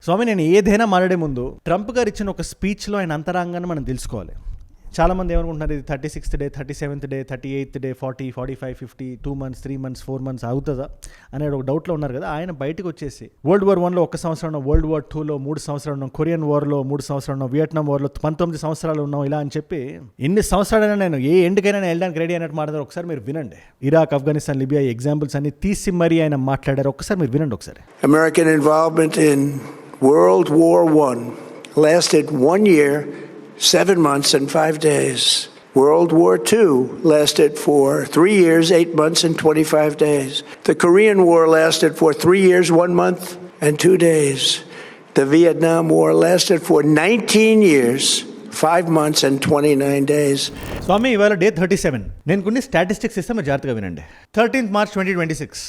స్వామి, నేను ఏదైనా మాట్లాడే ముందు ట్రంప్ గారు ఇచ్చిన ఒక స్పీచ్లో ఆయన అంతరాంగాన్ని మనం తెలుసుకోవాలి. చాలామంది ఏమనుకుంటున్నారు, ఇది 36th day, 37th day, 38th day, 40, 45, 50, 2 months, 3 months, 4 months అవుతుందా అనేది ఒక డౌట్లో ఉన్నారు కదా. ఆయన బయటకు వచ్చేసి World War I 1 సంవత్సరం ఉన్నాం, World War II 3 సంవత్సరాలు ఉన్నాం, కొరియన్ వార్లో 3 సంవత్సరాలు ఉన్నాం, వియట్నాం వార్లో 19 సంవత్సరాలు ఉన్నాం, ఇలా అని చెప్పి ఎన్ని సంవత్సరాలైనా నేను ఏ ఎండ్కైనా వెళ్ళడానికి రెడీ అయినట్టు మాట్లాడారు. ఒకసారి మీరు వినండి. ఇరాక్, ఆఫ్ఘనిస్తాన్, లిబియా ఎగ్జాంపుల్స్ అన్ని తీసి మరీ ఆయన మాట్లాడారు. ఒకసారి మీరు వినండి ఒకసారి. American involvement in World War I lasted 1 year, 7 months and 5 days. World War II lasted for 3 years, 8 months and 25 days. The Korean War lasted for 3 years, 1 month and 2 days. The Vietnam War lasted for 19 years, 5 months and 29 days. స్వామి, ఇవాళ day 37. నేను కొన్ని statistics ఇస్తే మీరు జాగ్రత్తగా వినండి. 13th March 2026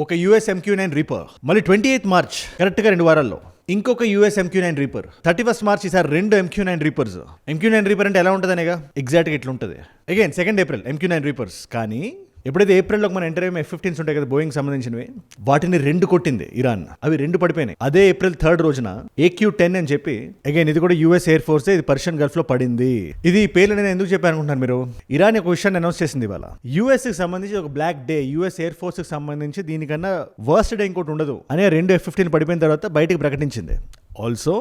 ఒక US MQ-9 reaper, మళ్ళీ 28th March కరెక్ట్గా 2 వారాల్లో ఇంకొక US MQ-9 reaper, 31st March ఈసారి 2 MQ-9 రీపర్స్. MQ-9 రీపర్ అంటే ఎలా ఉంటుంది అనేగా, ఎగ్జాక్ట్గా ఇట్లా ఉంటుంది. Again 2nd April MQ-9 reapers. కానీ ఎప్పుడైతే ఏప్రిల్లోకి మనం ఎంటర్ అయ్యే F-15s ఉంటాయి కదా, బోయింగ్ సంబంధించినవి, వాటిని 2 కొట్టింది ఇరాన్. అవి 2 పడిపోయినాయి. అదే April 3rd రోజున AQ-10 అని చెప్పి, అగైన్ ఇది కూడా US ఎయిర్ ఫోర్స్, ఇది పర్షియన్ గల్ఫ్ లో పడింది. ఇది పేర్లు నేను ఎందుకు చెప్పాను అనుకుంటున్నారు మీరు? ఇరాన్ ఒక విషయాన్ని అనౌన్స్ చేసింది ఇవాళ. US కి సంబంధించి ఒక black day, US air force కి సంబంధించి దీనికన్నా వర్స్ట్ డే ఇంకోటి ఉండదు అనే 2 F-15 పడిపోయిన తర్వాత బయటకు ప్రకటించింది. ఆల్సో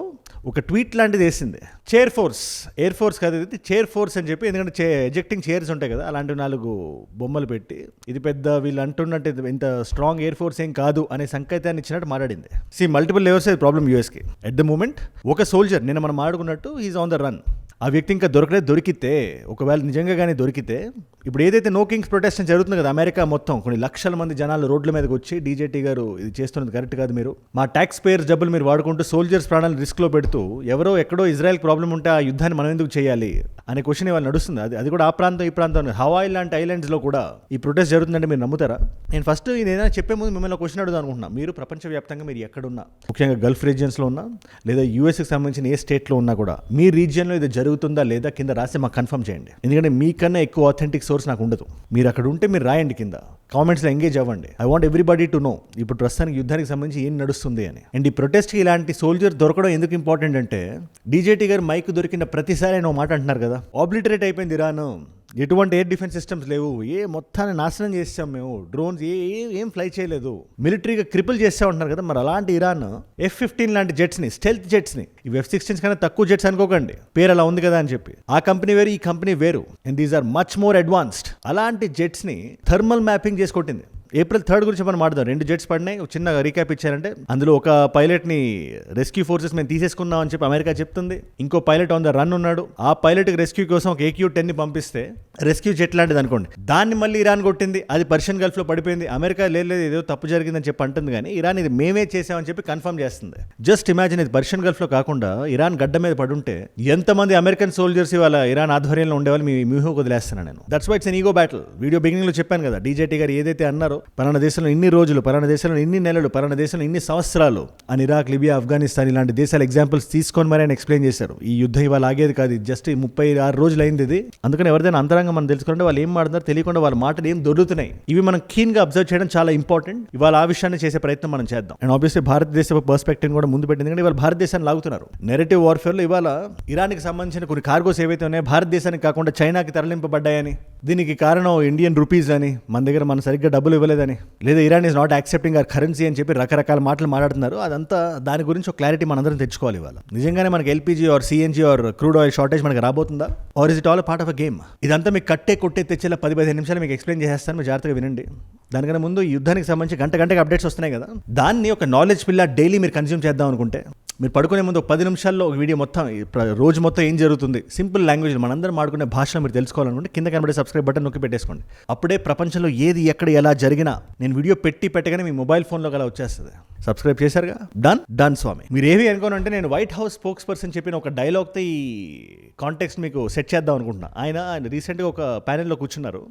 ఒక ట్వీట్ లాంటిది వేసింది. చైర్ ఫోర్స్, ఎయిర్ ఫోర్స్ కాదు ఇది, చైర్ ఫోర్స్ అని చెప్పి, ఎందుకంటే ఎజెక్టింగ్ చైర్స్ ఉంటాయి కదా, అలాంటి 4 బొమ్మలు పెట్టి, ఇది పెద్ద వీళ్ళు అంటున్నట్టు ఇంత స్ట్రాంగ్ ఎయిర్ ఫోర్స్ ఏం కాదు అనే సంకేతాన్ని ఇచ్చినట్టు మాట్లాడింది. మల్టిపుల్ లెవెల్స్ ప్రాబ్లం యూఎస్కి. ఎట్ ద మూమెంట్ ఒక సోల్జర్, నిన్న మనం మాట్లాడుకున్నట్టు, ఈజ్ ఆన్ ద రన్. ఆ వ్యక్తి ఇంకా దొరికితే, ఒకవేళ నిజంగా కానీ దొరికితే, ఇప్పుడు ఏదైతే నో కింగ్స్ ప్రొటెస్ట్ జరుగుతుంది కదా అమెరికా మొత్తం, కొన్ని లక్షల మంది జనాలు రోడ్ల మీదకి వచ్చి, డీజేటీ గారు ఇది చేస్తున్నది కరెక్ట్ కాదు, మీరు మా ట్యాక్స్ పేయర్స్ డబ్బులు మీరు వాడుకుంటూ సోల్జర్స్ ప్రాణాలు రిస్క్ లో పెడుతూ, ఎవరో ఎక్కడో ఇజ్రాయెల్ ప్రాబ్లం ఉంటే ఆ యుద్ధాన్ని మనం ఎందుకు చేయాలి అనే క్వశ్చన్ ఇవాళ నడుస్తుంది. అది కూడా ఆ ప్రాంతం ఈ ప్రాంతం, హవాయి లాంటి ఐలాండ్స్ లో కూడా ఈ ప్రొటెస్ట్ జరుగుతుందంటే మీరు నమ్ముతారా? నేను ఫస్ట్ ఏదైనా చెప్పే ముందు మిమ్మల్ని క్వశ్చన్ అడుగుదాం అనుకుంటున్నా. మీరు ప్రపంచవ్యాప్తంగా మీరు ఎక్కడున్నా, ముఖ్యంగా గల్ఫ్ రీజియన్స్లో ఉన్నా లేదా యూఎస్కి సంబంధించిన ఏ స్టేట్లో ఉన్నా కూడా, మీ రీజియన్లో ఇది జరుగుతుందా లేదా కింద రాసి మాకు కన్ఫర్మ్ చేయండి. ఎందుకంటే మీకన్నా ఎక్కువ ఆథెంటిక్ సోర్స్ నాకు ఉండదు. మీరు అక్కడ ఉంటే మీరు రాయండి, కింద కామెంట్స్లో ఎంగేజ్ అవ్వండి. I want everybody to know ఇప్పుడు ప్రస్తుతానికి యుద్ధానికి సంబంధించి ఏం నడుస్తుంది అని. అండ్ ఈ ప్రొటెస్ట్కి ఇలాంటి సోల్జర్ దొరకడం ఎందుకు ఇంపార్టెంట్ అంటే, డీజేటీ గారు మైక్ దొరికిన ప్రతిసారి ఆయన మాట అంటున్నారు కదా, ఆబ్లిటరేట్ అయిపోయింది ఇరాన్, ఎటువంటి ఎయిర్ డిఫెన్స్ సిస్టమ్స్ లేవు, మొత్తాన్ని నాశనం చేసాం మేము, డ్రోన్స్ ఏం ఫ్లై చేయలేదు, మిలిటరీగా క్రిపుల్ చేస్తా ఉంటున్నారు కదా. మరి అలాంటి ఇరాన్ F-15 లాంటి జెట్స్ని, స్టెల్త్ జెట్స్ని, ఇవి F-16 కన్నా తక్కువ జెట్స్ అనుకోకండి, పేరు అలా ఉంది కదా అని చెప్పి, ఆ కంపెనీ వేరు ఈ కంపెనీ వేరు, and these are much more advanced. అలాంటి జెట్స్ని థర్మల్ మ్యాపింగ్ చేసి కొట్టింది. April 3rd గురించి మనం మాట్లాడదాం. 2 జెట్స్ పడినాయి. ఒక చిన్న రీక్యాప్ ఇచ్చారంటే, అందులో ఒక పైలట్ని రెస్క్యూ ఫోర్సెస్ మేము తీసేసుకున్నాం అని చెప్పి అమెరికా చెప్తుంది. ఇంకో పైలట్ ఆన్ ద రన్ ఉన్నాడు. ఆ పైలట్కి రెస్క్యూ కోసం ఒక AQ-10ని పంపిస్తే, రెస్క్యూ జెట్ లాంటిది అనుకోండి, దాన్ని మళ్ళీ ఇరాన్ కొట్టింది. అది పర్షియన్ గల్ఫ్లో పడిపోయింది. అమెరికా లేదు ఏదో తప్పు జరిగిందని చెప్పి అంటుంది, కానీ ఇరాన్ ఇది మేమే చేసామని చెప్పి కన్ఫర్మ్ చేస్తుంది. జస్ట్ ఇమాజిన్, ఇది పర్షియన్ గల్ఫ్లో కాకుండా ఇరాన్ గడ్డ మీద పడుంటే ఎంతమంది అమెరికన్ సోల్జర్స్ ఇవాళ ఇరాన్ ఆధ్వర్యంలో ఉండేవాళ్ళు మీ వ్యూహం వదిలేస్తున్నాను నేను. That's why it's an ego battle. Video బిగినింగ్లో చెప్పాను కదా, డీజేటీ గారు ఏదైతే అన్నారో, పలానా దేశంలో ఇన్ని రోజులు, పలానా దేశంలో ఇన్ని నెలలు, పలానా దేశంలో ఇన్ని సంవత్సరాలు అని ఇరాక్, లిబియా, ఆఫ్ఘనిస్తాన్ ఇలాంటి దేశాల ఎగ్జాంపుల్స్ తీసుకొని మరి ఆయన ఎక్స్ప్లెయిన్ చేశారు. ఈ యుద్ధం ఇవాళ ఆగేది కాదు, జస్ట్ 36 రోజులు అయింది ఇది. అందుకని ఎవరిదైనా అంతరంగా మనం తెలుసుకుంటే వాళ్ళు ఏం మాట్లాడుతారో తెలియకుండా వాళ్ళ మాటలు ఏం దొరుకుతున్నాయి, ఇవి మనం కీన్ గా అబ్జర్వ్ చేయడం చాలా ఇంపార్టెంట్. ఇవాళ ఆ విషయాన్ని చేసే ప్రయత్నం మనం చేద్దాం. అండ్ ఆబ్వియస్లీ భారతదేశ పర్స్పెక్టివ్ కూడా ముందు పెట్టింది, ఎందుకంటే ఇవాళ భారతదేశాన్ని లాగుతున్నారు. నెరేటివ్ వార్ఫేర్లో ఇవాళ ఇరాన్కి సంబంధించిన కొన్ని కార్గోస్ ఏవైతే ఉన్నాయో భారతదేశానికి కాకుండా చైనాకి తరలింపబడ్డాయని, దీనికి కారణం ఇండియన్ రూపీస్ అని, మన దగ్గర మనం సరిగ్గా డబ్బులు ఇవ్వలేదని, లేదా Iran is not accepting our currency అని చెప్పి రకరకాల మాటలు మాట్లాడుతున్నారు. అదంతా దాని గురించి ఒక క్లారిటీ మనందరం తెచ్చుకోవాలి ఇవాళ. నిజంగానే మనకి LPG or CNG or crude oil shortage మనకి రాబోతుందా, or is it all part of a game? ఇదంతా మీకు కొట్టే తెచ్చేలా 10-15 నిమిషాలు మీకు ఎక్స్ప్లెయిన్ చేసేస్తాను, మీరు జాగ్రత్తగా వినండి. దానికన్నా ముందు ఈ యుద్ధానికి సంబంధించి గంటకి అప్డేట్స్ వస్తున్నాయి కదా, దాన్ని ఒక నాలెడ్జ్ పిల్ల డైలీ మీరు కన్జ్యూమ్ చేద్దాం అనుకుంటే, మీరు పడుకునే ముందు 10 నిమిషాల్లో ఒక వీడియో మొత్తం, రోజు మొత్తం ఏం జరుగుతుంది, సింపుల్ లాంగ్వేజ్ మనందరం మాడుకునే భాషలో మీరు తెలుసుకోవాలనుకుంటే కింద కనబడే సబ్స్క్రైబ్ బటన్ నొక్కి పెట్టేసుకోండి. అప్పుడే ప్రపంచంలో ఏది ఎక్కడ ఎలా జరిగినా నేను వీడియో పెట్టగానే మీ మొబైల్ ఫోన్లో అలా వచ్చేస్తుంది. సబ్స్క్రైబ్ చేశారుగా, డన్ స్వామి. మీరు ఏవి అనుకోనంటే, నేను వైట్ హౌస్ స్పోక్స్ పర్సన్ చెప్పిన ఒక డైలాగ్తో ఈ కాంటెక్స్ట్ మీకు సెట్ చేద్దాం అనుకుంటున్నా. ఆయన రీసెంట్గా ఒక ప్యానెల్లో కూర్చున్నారు.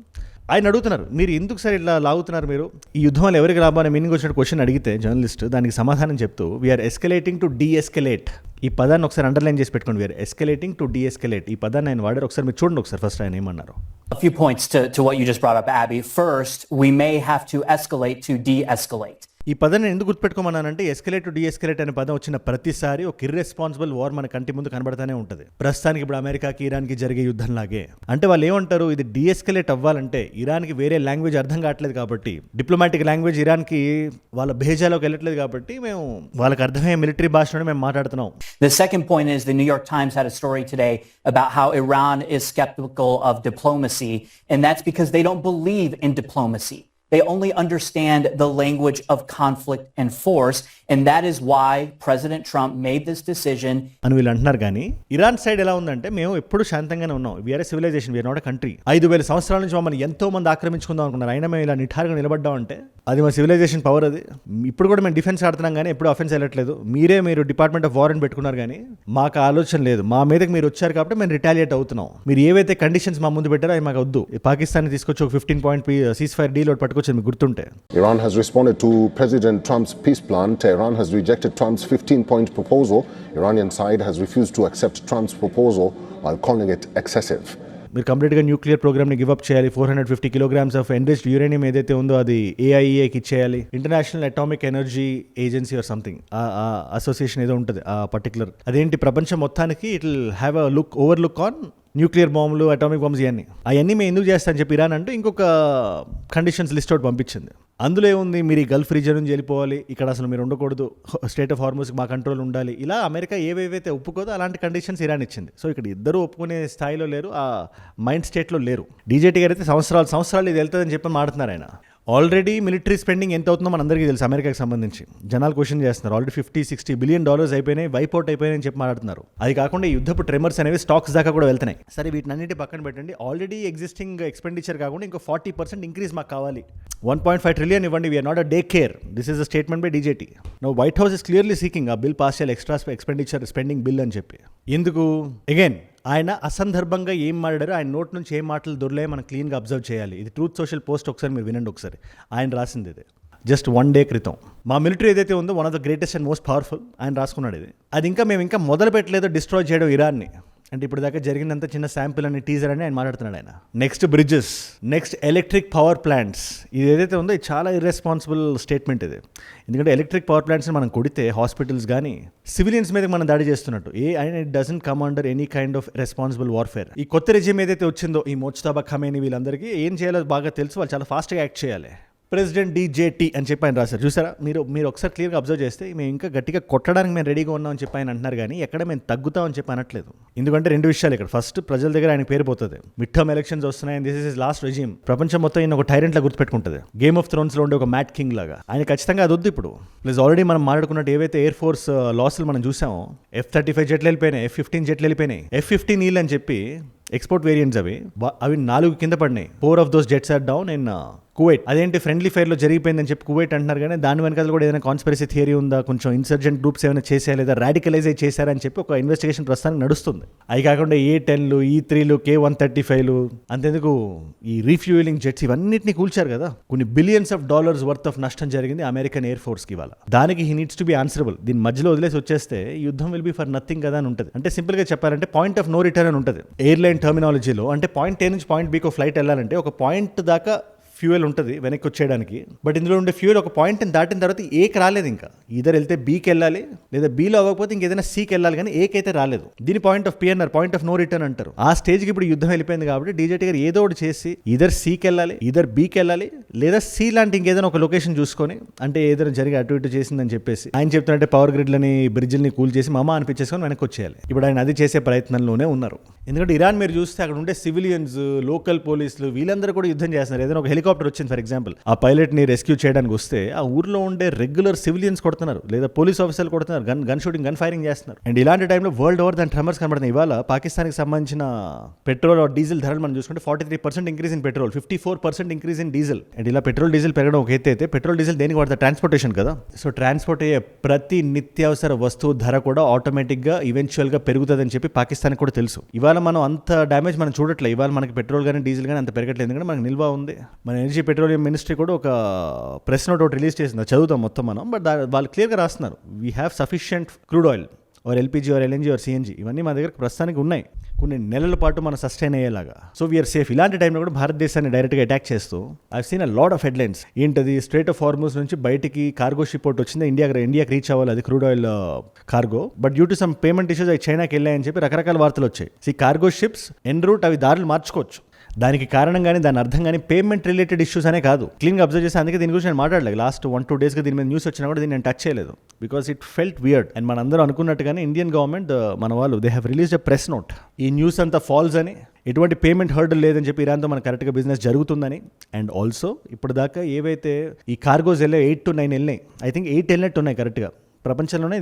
ఆయన అడుగుతున్నారు, మీరు ఎందుకు సార్ ఇట్లా లాగుతున్నారు, మీరు ఈ యుద్ధం వల్ల ఎవరికి లాభం అనే మీనింగ్ వచ్చిన క్వశ్చన్ అడిగితే జర్నలిస్ట్ దానికి సమాధానం చెప్తూ, వీఆర్ ఎస్కలేటింగ్ టు డీఎస్కలేట్. ఈ పదాన్ని ఒకసారి అండర్లైన్ చేసి పెట్టుకోండి. We are escalating to de-escalate. ఈ పదాన్ని ఆయన వాడారు. ఒకసారి మీరు చూడండి ఒకసారి ఫస్ట్ ఆయన ఏమన్నారు. A few points to what you just brought up, Abby. First, we may have to escalate to de-escalate. ఈ పదం నేను ఎందుకు గుర్తుపెట్టుకోమన్నానంటే ఎస్కలేట్ టు డీఎస్కలేట్ అనే పదం వచ్చిన ప్రతిసారి ఒక ఇర్రెస్పాన్సిబుల్ వార్ మన కంటి ముందు కనబడతానే ఉంటుంది. ప్రస్తుతానికి ఇప్పుడు అమెరికాకి ఇరాన్కి జరిగే యుద్ధం లాగే. అంటే వాళ్ళు ఏమంటారు, ఇది డీఎస్కలేట్ అవ్వాలంటే ఇరాన్కి వేరే లాంగ్వేజ్ అర్థం కావట్లేదు కాబట్టి, డిప్లొమాటిక్ లాంగ్వేజ్ ఇరాన్కి వాళ్ళ భేజాలోకి వెళ్ళట్లేదు కాబట్టి మేము వాళ్ళకి అర్థమయ్యే మిలిటరీ భాషలోనే మేము మాట్లాడుతున్నాం. The second point is the New York Times had a story today about how Iran is skeptical of diplomacy, and that's because they don't believe in diplomacy. They only understand the language of conflict and force, and that is why President Trump made this decision. అని వీళ్ళు అంటున్నారు. కానీ Iran side ఎలా ఉందంటే, మేము ఎప్పుడు శాంతంగానే ఉన్నాం, we are a civilization, we are not a country. 5,000 సంవత్సరాల నుంచి మమ్మల్ని ఎంతో మంది ఆక్రమించుకుందాం అనుకున్నారు, అయినా మేము ఇలా నిఠారుగా నిలబడ్డాం అంటే అది మా సివిలైజేషన్ పవర్. అది ఇప్పుడు కూడా మేము డిఫెన్స్ ఆడుతున్నాం కానీ ఎప్పుడు అఫెన్స్ వెళ్ళట్లేదు. మీరు డిపార్ట్మెంట్ ఆఫ్ వార్ అని పెట్టుకున్నారు కానీ మాకు ఆలోచన లేదు. మా మీదకి మీరు వచ్చారు కాబట్టి మేము రిటాలియేట్ అవుతున్నాం. మీరు ఏవైతే కండిషన్స్ మా ముందు పెట్టారో అవి మాకు వద్దు. పాకిస్తాన్ తీసుకొచ్చి ఒక 15-point సీజ్ ఫైర్ డీల్ ఒకటి పట్టుకొచ్చింది, మీకు గుర్తుంటే. Iran has responded to President Trump's peace plan. Tehran has rejected Trump's 15-point proposal. Iranian side has refused to accept Trump's proposal while calling it excessive. మీరు కంప్లీట్గా న్యూక్లియర్ ప్రోగ్రామ్ని give up చేయాలి. 450 kilograms of enriched uranium ఏదైతే ఉందో అది AIEAకి ఇచ్చేయాలి. International atomic energy agency or something, ఆ association ఏదో ఉంటుంది ఆ పర్టికులర్. అదేంటి ప్రపంచం మొత్తానికి it will have a over look on nuclear బాంబులు, అటామిక్ బాంబ్స్, అవన్నీ మేము ఎందుకు చేస్తామని చెప్పి ఇరాన్ అంటూ ఇంకొక కండిషన్స్ లిస్ట్ అవుట్ పంపించింది. అందులో ఏముంది, మీరు ఈ గల్ఫ్ రీజియన్ నుంచి వెళ్ళిపోవాలి, ఇక్కడ అసలు మీరు ఉండకూడదు, స్టేట్ ఆఫ్ హార్మోస్కి మా కంట్రోల్ ఉండాలి. ఇలా అమెరికా ఏవేవైతే ఒప్పుకోదో అలాంటి కండిషన్స్ ఇరాన్ ఇచ్చింది. సో ఇక్కడ ఇద్దరు ఒప్పుకునే స్థాయిలో లేరు, ఆ మైండ్ స్టేట్లో లేరు. డీజేటీ గారు అయితే సంవత్సరాలు ఇది వెళ్తుందని చెప్పి మాట్లాడుతున్నారు. ఆయన ఆల్రెడీ మిలిటరీ స్పెండింగ్ ఎంత అవుతుందో మన అందరికీ తెలుసు. అమెరికాకి సంబంధించి జనాలు క్వశ్చన్ చేస్తున్నారు. ఆల్రెడీ $50-60 billion అయిపోయినాయి, వైపౌట్ అయిపోయినాయని చెప్పి మాట్లాడుతున్నారు. అది కాకుండా ఈ యుద్ధపు ట్రెమర్స్ అనేవి స్టాక్స్ దాకా కూడా వెళ్తున్నాయి. సరే వీటినన్నింటి పక్కన పెట్టండి, ఆల్రెడీ ఎగ్జిస్టింగ్ ఎక్స్పెండిచర్ కాకుండా ఇంకో 40% ఇంక్రీజ్ మాకు కావాలి. 1.5 trillion ఇవ్వండి, we are not a day care. This is a statement by DJT. No White House is clearly seeking ఆ బిల్ పాస్ చేయాలి, ఎక్స్ట్రా ఎక్స్పెండిచర్ స్పెండింగ్ బిల్ అని చెప్పి. ఎందుకు? అగైన్ ఆయన అసందర్భంగా ఏం మాట్లాడారు, ఆయన నోట్ నుంచి ఏం మాటలు దొరలేయో మనం క్లీన్గా అబ్జర్వ్ చేయాలి. ఇది ట్రూత్ సోషల్ పోస్ట్, ఒకసారి మీరు వినండి. ఒకసారి ఆయన రాసింది ఇది జస్ట్ 1 day క్రితం. మా మిలిటరీ ఏదైతే ఉందో one of the greatest and most powerful, ఆయన రాసుకున్నాడు ఇది. అది మేము ఇంకా మొదలు పెట్టలేదు డిస్ట్రాయ్ చేయడం ఇరాన్ని. అంటే ఇప్పుడు దాకా జరిగినంత చిన్న శాంపుల్ అని టీజర్ అని ఆయన మాట్లాడుతున్నాడు. ఆయన next bridges, next electric power plants, ఇది ఏదైతే ఉందో ఇది చాలా ఇర్రెస్పాన్సిబుల్ స్టేట్మెంట్ ఇది. ఎందుకంటే ఎలక్ట్రిక్ పవర్ ప్లాంట్స్ని మనం కొడితే హాస్పిటల్స్ కానీ సివిలియన్స్ మీద మనం దాడి చేస్తున్నట్టు and it doesn't come under any kind of responsible warfare. ఈ కొత్త రెజిమ్ ఏదైతే వచ్చిందో ఈ మోజ్తబా ఖమేనీ వీళ్ళందరికీ ఏం చేయాలో బాగా తెలుసు, వాళ్ళు చాలా ఫాస్ట్గా యాక్ట్ చేయాలి. ప్రెసిడెంట్ డీజేటీ అని చెప్పి ఆయన రాశారు. చూసారా, మీరు ఒకసారి క్లియర్గా అబ్జర్వ్ చేస్తే మేము ఇంకా గట్టిగా కొట్టడానికి మేము రెడీగా ఉన్నామని చెప్పి ఆయన అంటున్నారు, కానీ ఎక్కడ మేము తగ్గుతామని చెప్పి అనట్లేదు. ఎందుకంటే 2 విషయాలు ఇక్కడ. ఫస్ట్, ప్రజల దగ్గర ఆయన పేరు పోతుంది. మిడ్ టర్మ్ ఎలక్షన్స్ వస్తున్నాయి, దిస్ ఇస్ లాస్ట్ రెజిమ్. ప్రపంచం మొత్తం ఈయన ఒక టైరెంట్లా గుర్తుపెట్టుకుంటుంది, గేమ్ ఆఫ్ థ్రోన్స్లో ఉండే ఒక మ్యాట్ కింగ్ లాగా. ఆయన ఖచ్చితంగా అది వద్దు ఇప్పుడు. ప్లస్ ఆల్రెడీ మనం మాట్లాడుకున్నట్టు ఏవైతే ఎయిర్ ఫోర్స్ లాస్లు మనం చూసామో, F-35 జెట్లు వెళ్ళిపోయినాయి, F-15 జెట్లు వెళ్ళిపోయినాయి. F-15E అని చెప్పి ఎక్స్పోర్ట్ వేరియంట్స్ అవి 4 కింద పడినాయి. 4 of those jets are down in Kuwait. అదేంటి ఫ్రెండ్లీ ఫైర్లో జరిగిపోయిందని చెప్పి కువైట్ అంటున్నారు, కానీ దాని వెనకాల కూడా ఏదైనా కాన్స్పిరసీ థియరీ ఉందా, కొంచెం ఇన్సర్జెంట్ గ్రూప్స్ ఏమైనా చేశారా లేదా రాడికలైజ్ చేశారని చెప్పి ఒక ఇన్వెస్టిగేషన్ ప్రస్తుతానికి నడుస్తుంది. అవి కాకుండా A-10లు, E-3లు, K-135లు, అంతేందుకు ఈ రీఫ్యూయలింగ్ జెట్స్ ఇవన్నిటిని కూల్చారు కదా. కొన్ని billions of dollars worth of నష్టం జరిగింది అమెరికన్ ఎయిర్ ఫోర్స్కి ఇవాళ. దానికి he needs to be answerable. దీని మధ్యలో వదిలేసి వచ్చేస్తే యుద్ధం విల్ బి ఫర్ నథింగ్ కదా అని ఉంటుంది. అంటే సింపుల్గా చెప్పాలంటే పాయింట్ ఆఫ్ నో రిటర్న్ అని ఉంటుంది ఎయిర్లైన్ టర్మినాలజీలో. అంటే పాయింట్ A నుంచి పాయింట్ Bకి ఫ్లైట్ వెళ్ళాలంటే ఒక పాయింట్ దాకా ఫ్యూయల్ ఉంటుంది వెనక్కి వచ్చేయడానికి. బట్ ఇందులో ఉండే ఫ్యూయల్ ఒక పాయింట్ని దాటిన తర్వాత ఏకి రాలేదు. ఇంకా ఇద్దరు వెళ్తే బీకి వెళ్ళాలి, లేదా బీలో అవ్వకపోతే ఇంకేదైనా సీకి వెళ్ళాలి, కానీ ఏకైతే రాలేదు. దీని point of PNR, point of no return అంటారు. ఆ స్టేజ్కి ఇప్పుడు యుద్ధం వెళ్ళిపోయింది కాబట్టి డీజేటీ గారు ఏదో ఒకటి చేసి ఇద్దరు సీకి వెళ్ళాలి, ఇద్దరు బీకి వెళ్ళాలి, లేదా సి లాంటి ఇంకేదైనా ఒక లొకేషన్ చూసుకొని, అంటే ఏదైనా జరిగి అటు ఇటు చేసిందని చెప్పేసి ఆయన చెప్తున్నట్టే పవర్ గ్రిడ్లని బ్రిడ్జ్ని కూల్ చేసి మామ అనిపించేసుకొని వెనక్కి వచ్చేయాలి. ఇప్పుడు ఆయన అది చేసే ప్రయత్నంలోనే ఉన్నారు. ఎందుకంటే ఇరాన్ మీరు చూస్తే అక్కడ ఉండే సివిలియన్స్, లోకల్ పోలీసులు వీళ్ళందరూ కూడా యుద్ధం చేస్తున్నారు. ఏదైనా ఒక హెలికాప్టర్ వచ్చింది ఫర్ ఎగ్జాంపుల్, ఆ పైలట్ని రెస్క్యూ చేయడానికి వస్తే ఆ ఊర్లో ఉండే రెగ్యులర్ సివిలియన్స్ కొడుతున్నారు, లేదా పోలీస్ ఆఫీసర్లు కొడుతున్నారు, గన్ షూటింగ్, గన్ ఫైరింగ్ చేస్తున్నారు. అండ్ ఇలాంటి టైంలో వరల్డ్ ఓవర్ దాని ట్రెమర్స్ కనబడుతున్నాయి. ఇవాళ పాకిస్తాన్కి సంబంధించిన పెట్రోల్ డీజిల్ ధరలు మనం చూసుకుంటే 43% increase in petrol, 54% increase in diesel. And ఇలా పెట్రోల్ డీజిల్ పెరగడం ఒక ఎత్తు అయితే, పెట్రోల్ డీజిల్ దేనికి వాడతారు? ట్రాన్స్పోర్టేషన్ కదా. సో ట్రాన్స్పోర్ట్ అయ్యే ప్రతి నిత్యావసర వస్తువు ధర కూడా ఆటోమేటిక్గా ఈవెన్చువల్గా పెరుగుతుందని చెప్పి పాకిస్తాన్కి కూడా తెలుసు. ఇవాళ మనం అంత డ్యామేజ్ మనం చూడట్లేదు. ఇవాళ మనకి పెట్రోల్ కానీ డీజిల్ కానీ అంత పెరగట్లేదు, ఎందుకంటే మనకి నిల్వ ఉంది. మన ఎనర్జీ పెట్రోలియం మినిస్ట్రీ కూడా ఒక ప్రెస్ నోట్ ఒకటి రిలీజ్ చేసింది, చదువుతాం మొత్తం మనం. బట్ వాళ్ళు క్లియర్గా రాస్తున్నారు, we have sufficient crude oil or LPG or LNG or CNG ఇవన్నీ మా దగ్గర ప్రస్తుతానికి ఉన్నాయి కొన్ని నెలల పాటు మనం సస్టైన్ అయ్యేలాగా. So we are safe. ఇలాంటి టైంలో కూడా భారతదేశాన్ని డైరెక్ట్గా అటాక్ చేస్తూ I seen a lot of headlines. ఏంటది, స్ట్రేట్ ఆఫ్ హార్మూజ్ నుంచి బయటికి కార్గో షిప్ ఒకటి వచ్చింది, ఇండియాకి రీచ్ అవ్వాలి, అది crude oil cargo. But due to some payment issues అవి చైనాకి వెళ్ళాయని చెప్పి రకరకాల వార్తలు వచ్చాయి. ఈ కార్గో షిప్స్ ఎన్ రూట్ అవి దారులు మార్చుకోవచ్చు. దానికి కారణం కానీ దాని అర్థం కానీ పేమెంట్ రిలేటెడ్ ఇష్యూస్ అనే కాదు. క్లీన్గా అబ్జర్వ్ చేసి అందుకే దీని గురించి నేను మాట్లాడలేదు. లాస్ట్ 1-2 డేస్గా దీని మీద న్యూస్ వచ్చినా కూడా దీన్ని నేను టచ్ చేయలేదు. Because it felt weird. And మనందరూ అనుకున్నట్టుగానే ఇండియన్ గవర్నమెంట్ మన వాళ్ళు they have released a press note. ఈ న్యూస్ అంతా ఫాల్స్ అని, ఎటువంటి పేమెంట్ హర్డల్ లేదని చెప్పి ఇరాన్తో మనకు కరెక్ట్గా బిజినెస్ జరుగుతుందని. అండ్ ఆల్సో ఇప్పుడు దాకా ఏవైతే ఈ కార్గోస్ వెళ్ళే 8 to 9 వెళ్ళినాయి, ఐ థింక్ 8 వెళ్ళినట్టు ఉన్నాయి కరెక్ట్గా. ప్రపంచంలోనే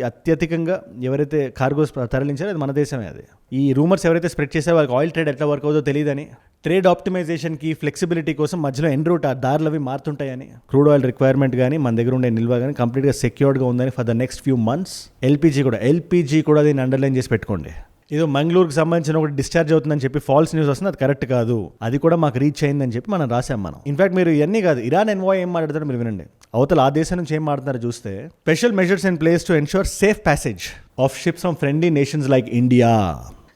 అత్యధికంగా ఎవరైతే కార్గోస్ తరలించారో అది మన దేశమే. అది ఈ రూమర్స్ ఎవరైతే స్ప్రెడ్ చేసారో వాళ్ళకి ఆయిల్ ట్రేడ్ ఎట్లా వర్క్ అవుతుందో తెలియదని, ట్రేడ్ ఆప్టిమైజేషన్కి ఫ్లెక్సిబిలిటీ కోసం మధ్యలో ఎన్ రూట్ ఆ దారులు అవి మారుతుంటాయని, క్రూడ్ ఆయిల్ రిక్వైర్మెంట్ కానీ మన దగ్గర ఉండే నిల్వ కానీ కంప్లీట్గా సెక్యూర్డ్గా ఉందని for the next few months. LPG కూడా దీన్ని అండర్లైన్ చేసి పెట్టుకోండి. ఏదో మంగళూరుకి సంబంధించిన ఒకటి డిశ్చార్జ్ అవుతుందని చెప్పి ఫాల్స్ న్యూస్ వస్తుంది, అది కరెక్ట్ కాదు. అది కూడా మాకు రీచ్ అయిందని చెప్పి మనం రాసాం. మనం ఇన్ఫాక్ట్ మీరు ఇవన్నీ కాదు, ఇరాన్ ఎన్వాయ్ ఏం మాట్లాడతారో మీరు వినండి. అవతల ఆ దేశం నుంచి ఏం మాట్లాడుతున్నారో చూస్తే, special measures in place to ensure safe passage of ships from friendly nations like India.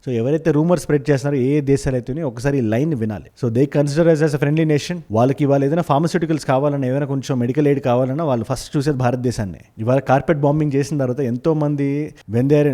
So ఎవరైతే రూమర్ స్ప్రెడ్ చేస్తున్నారో ఏ దేశాలు అయితే ఒకసారి ఈ లైన్ వినాలి. So they consider as a friendly nation. వాళ్ళకి ఇవాళ ఏదైనా ఫార్మస్యూటికల్స్ కావాలన్నా, ఏదైనా కొంచెం మెడికల్ ఎయిడ్ కావాలన్నా వాళ్ళు ఫస్ట్ చూసేది భారతదేశాన్ని. ఇవాళ కార్పెట్ బాంబింగ్ చేసిన తర్వాత ఎంతో మంది when their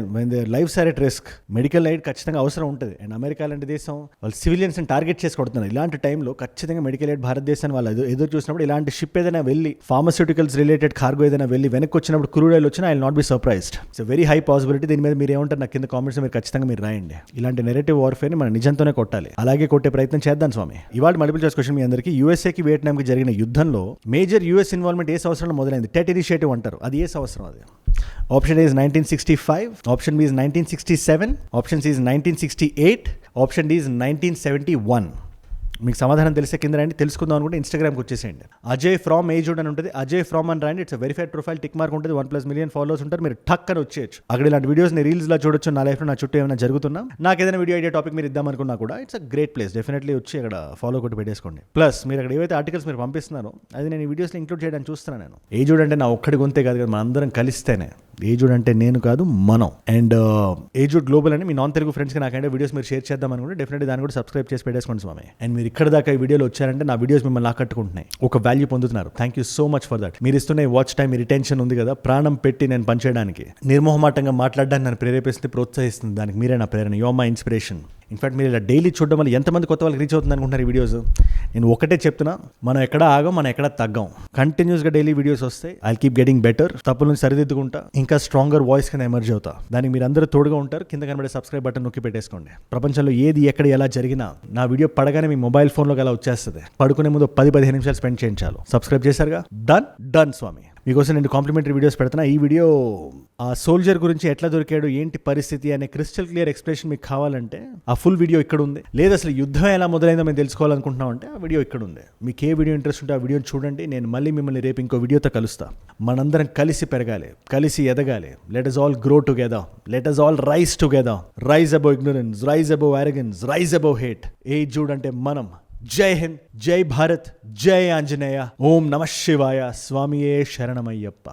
lives are at risk, medical aid ఖచ్చితంగా అవసరం ఉంటుంది. అండ్ అమెరికా లాంటి దేశం వాళ్ళు సివిలియన్స్ని టార్గెట్ చేసి కొడుతున్నారు. ఇలాంటి టైంలో ఖచ్చితంగా మెడికల్ ఎయిడ్ భారతదేశాన్ని వాళ్ళు ఎదురు చూసినప్పుడు ఇలాంటి షిప్ ఏదైనా వెళ్ళి ఫార్మస్యూటికల్స్ రిలేటెడ్ కార్గో ఏదైనా వెళ్ళి వెనక్కి వచ్చినప్పుడు క్రూడ్ ఆయిల్ వచ్చినా I will not be surprised. It's very high possibility. దీని మీద మీరు ఏమంటారు నాకు కింద కామెంట్స్ మీరు ఖచ్చితంగా మీరు రాయండి. ఇలాంటి నెరేటివ్ వార్ఫేర్ని మనం నిజంతోనే కొట్టాలి. అలాగే కొట్టే ప్రయత్నం చేద్దాం స్వామి. ఇవాళ మల్టిపుల్ చాయిస్ క్వశ్చన్ మీ అందరికీ. యూఎస్ఏకి వియట్నాంకి జరిగిన యుద్ధంలో మేజర్ యూఎస్ ఇన్వాల్వ్మెంట్ ఏ సంవత్సరంలో మొదలైంది? టెట్ ఇనిషియేటివ్ అంటారు. అది ఏ సంవత్సరం? అది option A is 1965, option B is 1967, option C is 1968, option D is 1971. మీకు సమాధానం తెలిసే కింద రండి. తెలుసుకుందాం అనుకుంటే ఇన్స్టాగ్రామ్కి వచ్చేసేయండి. అజయ్ ఫ్రామ్ ఏజుడ్ అని ఉంటుంది. అజయ్ ఫ్రామ్ అని రాండి. It's verified profile, tick mark ఉంటుంది. 1+ మిలియన్ ఫాలోవర్స్ ఉంటారు. మీరు టక్ అని వచ్చేయచ్చు. అక్కడ ఇలాంటి వీడియోస్ని రీల్స్లో చూడొచ్చు. నా లైఫ్లో నా చుట్టూ ఏమైనా జరుగుతున్నా, నాకు ఏదైనా వీడియో ఐడియా టాపిక్ మీరు ఇద్దామనుకున్నా కూడా it's a great place. Definitely వచ్చి అక్కడ ఫాలో కొట్టి పెట్టేసుకోండి. ప్లస్ మీరు అక్కడ ఏవైతే ఆర్టికల్స్ మీరు పంపిస్తున్నారో అది నేను ఈ వీడియోస్లో ఇంక్లూడ్ చేయడానికి చూస్తున్నాను. నేను ఏజుడ్ అంటే నా ఒక్కడి గొంతే కాదు కదా, మన అందరం కలిస్తేనే. ఏజుడ్ అంటే నేను కాదు, మనం. అండ్ ఏజుడ్ గ్లోబల్ అని మీ నాన్ తెలుగు ఫ్రెండ్స్కి నాకంటే వీడియోస్ మీరు షేర్ చేద్దాం అనుకుంటే డెఫినెట్లీ దాన్ని కూడా సబ్స్క్రైబ్ చేసి పెట్టేసుకోండి స్వామి. అండ్ మీరు ఇక్కడ దాకా ఈ వీడియోలో వచ్చారంటే నా వీడియోస్ మిమ్మల్ని ఆకట్టుకుంటున్నాయి, ఒక వాల్యూ పొందుతున్నారు. Thank you so much for that. మీరు ఇస్తున్న వాచ్ టైం, రిటెన్షన్ ఉంది కదా, ప్రాణం పెట్టి నేను పనిచేయడానికి, నిర్మోహమాటంగా మాట్లాడడానికి నన్ను ప్రేరేపిస్తుంది, ప్రోత్సహిస్తుంది. దానికి మీరే నా ప్రేరణ. You are my inspiration. In fact మీరు ఇలా డైలీ చూడడం వల్ల ఎంతమంది కొత్త వాళ్ళకి రీచ్ అవుతుంది అనుకుంటున్నారు ఈ వీడియోస్. నేను ఒకటే చెప్తున్నా, మనం ఎక్కడ ఆగం, మనం ఎక్కడ తగ్గం. కంటిన్యూస్గా డైలీ వీడియోస్ వస్తాయి. I keep getting better. తప్పుల నుంచి సరిదిద్దుకుంటా, ఇంకా స్ట్రాంగర్ వాయిస్ కింద ఎమర్జ్ అవుతా. దానికి మీరు అందరూ తోడుగా ఉంటారు. కింద కనబడే సబ్స్క్రైబ్ బటన్ నొక్కి పెట్టేసుకోండి. ప్రపంచంలో ఏది ఎక్కడ ఎలా జరిగినా నా వీడియో పడగానే మీ మొబైల్ ఫోన్లోకి అలా వచ్చేస్తుంది. పడుకునే ముందు 10-15 నిమిషాలు స్పెండ్ చేయించాలి. సబ్స్క్రైబ్ చేశారుగా, డన్ స్వామి. మీకోసం నేను కాంప్లిమెంటరీ వీడియోస్ పెడుతున్నా. ఈ వీడియో ఆ సోల్జర్ గురించి ఎట్లా దొరికాడు, ఏంటి పరిస్థితి అనే క్రిస్టల్ క్లియర్ ఎక్స్ప్లెనేషన్ మీకు కావాలంటే ఆ ఫుల్ వీడియో ఇక్కడ ఉంది. లేదా అసలు యుద్ధం ఎలా మొదలైందో మేము తెలుసుకోవాలనుకుంటున్నాం అంటే ఆ వీడియో ఇక్కడ ఉంది. మీకు ఏ వీడియో ఇంట్రెస్ట్ ఉంటే ఆ వీడియోని చూడండి. నేను మళ్ళీ మిమ్మల్ని రేపు ఇంకో వీడియోతో కలుస్తా. మనందరం కలిసి పెరగాలి, కలిసి ఎదగాలి. Let us all grow together. Let us all rise together. Rise above ignorance, rise above arrogance, rise above hate. ఏజుడ్ అంటే మనం. జై హింద్, జై భారత్, జై ఆంజనేయ, ఓం నమః శివాయ, స్వామియే శరణమయ్యప్ప.